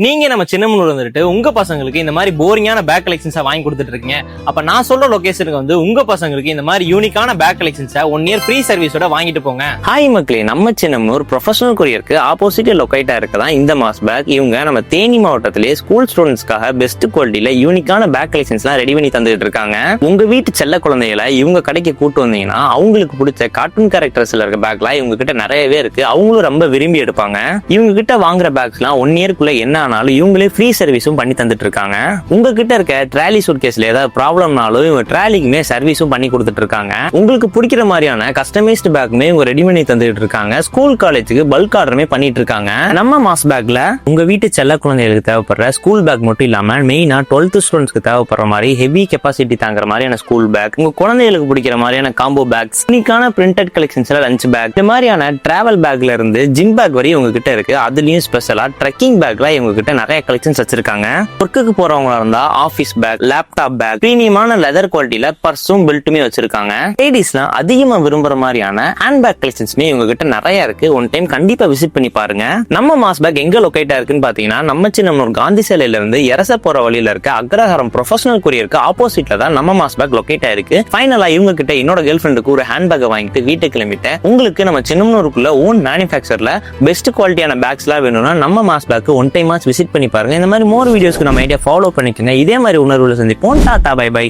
நீங்க நம்ம சின்னமனூர் வந்துட்டு உங்க பசங்களுக்கு இந்த மாதிரி போரிங்கான பேக் கலெக்ஷன்ஸா வாங்கி கொடுத்துட்டு இருக்கீங்க. அப்ப நான் சொல்ற லொகேஷனுக்கு வந்து உங்க பசங்களுக்கு இந்த மாதிரி யூனிக்கான பேக் கலெக்ஷன்ஸை 1 இயர் ஃப்ரீ சர்வீஸோட வாங்கிட்டு போங்க. ஹாய் மக்களே, நம்ம சின்னமனூர் ப்ரொஃபஷனல் கொரியருக்கு ஆப்போசிட் லொக்கேட்டா இருக்கதான் இந்த மாஸ் பேக். இவங்க நம்ம தேனி மாவட்டத்திலேயே ஸ்கூல் ஸ்டூடெண்ட்ஸ்க்காக பெஸ்ட் குவாலிட்டியில யூனிக்கான பேக் கலெக்ஷன்ஸ்லாம் ரெடி பண்ணி தந்துட்டு இருக்காங்க. உங்க வீட்டு செல்ல குழந்தைகளை இவங்க கடைக்கு கூட்டு வந்தீங்கன்னா அவங்களுக்கு பிடிச்ச கார்ட்டூன் கேரக்டர்ஸ்ல இருக்க பேக்லாம் இவங்க கிட்ட நிறையவே இருக்கு. அவங்களும் ரொம்ப விரும்பி எடுப்பாங்க. இவங்க கிட்ட வாங்குற பேக்ஸ்லாம் 1 இயர்க்குள்ள என்ன ஆனாலும் இவங்களே ஃப்ரீ சர்வீஸும் பண்ணி தந்துட்டு இருக்காங்க. உங்ககிட்ட இருக்க ட்ராலி சூட்கேஸ்ல ஏதாவது ப்ராப்ளம்னாலும் இவங்க ட்ராலிக்குமே சர்வீஸும் பண்ணி கொடுத்துட்டு இருக்காங்க. உங்களுக்கு பிடிக்கிற மாதிரியான கஸ்டமைஸ்டு பேக்குமே இவங்க ரெடி பண்ணி தந்துட்டு இருக்காங்க. ஸ்கூல் காலேஜுக்கு பல்க் ஆர்டருமே பண்ணிட்டு இருக்காங்க. நம்ம மாஸ் பேக்ல உங்க வீட்டு செல்ல குழந்தைகளுக்கு தேவைப்படுற ஸ்கூல் பேக் மட்டும் இல்லாம மெயினா 12th ஸ்டூடெண்ட்ஸ்க்கு தேவைப்படுற மாதிரி ஹெவி கெப்பாசிட்டி தாங்குற மாதிரியான ஸ்கூல் பேக், உங்க குழந்தைகளுக்கு பிடிக்கிற மாதிரியான காம்போ பேக்ஸ், யூனிக்கான பிரிண்டட் கலெக்ஷன்ஸ்ல லஞ்ச் பேக், இந்த மாதிரியான டிராவல் பேக்ல இருந்து ஜிம் பேக் வரையும் உங்க கிட்ட இருக்கு. அதுலயும் ஸ்பெஷலா ட்ரெக்கிங் பேக்ல இவங்க கிட்ட நிறைய கலெக்ஷன்ஸ் வச்சிருக்காங்க. ஒர்க்குக்கு போறவங்களா இருந்தா ஆபீஸ் பேக், லேப்டாப் பேக், பிரீமியமான லெதர் குவாலிட்டியில பர்ஸும் பெல்ட்டுமே வச்சிருக்காங்க. லேடிஸ்லாம் அதிகமா விரும்புற மாதிரியான ஹேண்ட் பேக் கலெக்ஷன்ஸ்மே இவங்க கிட்ட நிறைய இருக்கு. ஒன் டைம் கண்டிப்பா விசிட் பண்ணி பாருங்க. நம்ம மாஸ் பேக் எங்க லொகேட்டா இருக்குன்னு பாத்தீங்கன்னா நம்ம சின்னமனூர் காந்தி சிலையில இருந்து எரச போற வழியில இருக்க அக்ரஹாரம் ப்ரொஃபஷனல் கொரியருக்கு ஆப்போசிட்ல தான் நம்ம மாஸ் பேக் லொகேட் ஆயிருக்கு. ஃபைனலா இவங்க கிட்ட என்னோட கேர்ள் ஃப்ரெண்டுக்கு ஒரு ஹேண்ட் பேக் வாங்கிட்டு வீட்டுக்கு கிளம்பிட்டேன். உங்களுக்கு நம்ம சின்னமனூருக்குள்ள ஓன் மேனுஃபேக்சர்ல பெஸ்ட் குவாலிட்டியான பேக்ஸ்லாம் வேணும்னா நம்ம mass bag one time visit பண்ணி பாருங்க. இந்த மாதிரி மோர் வீடியோஸ்க்கு நம்ம ஐடியா ஃபாலோ பண்ணிக்கோங்க. இதே மாதிரி உணர்வுல சந்திப்போம். டாடா, பை பை.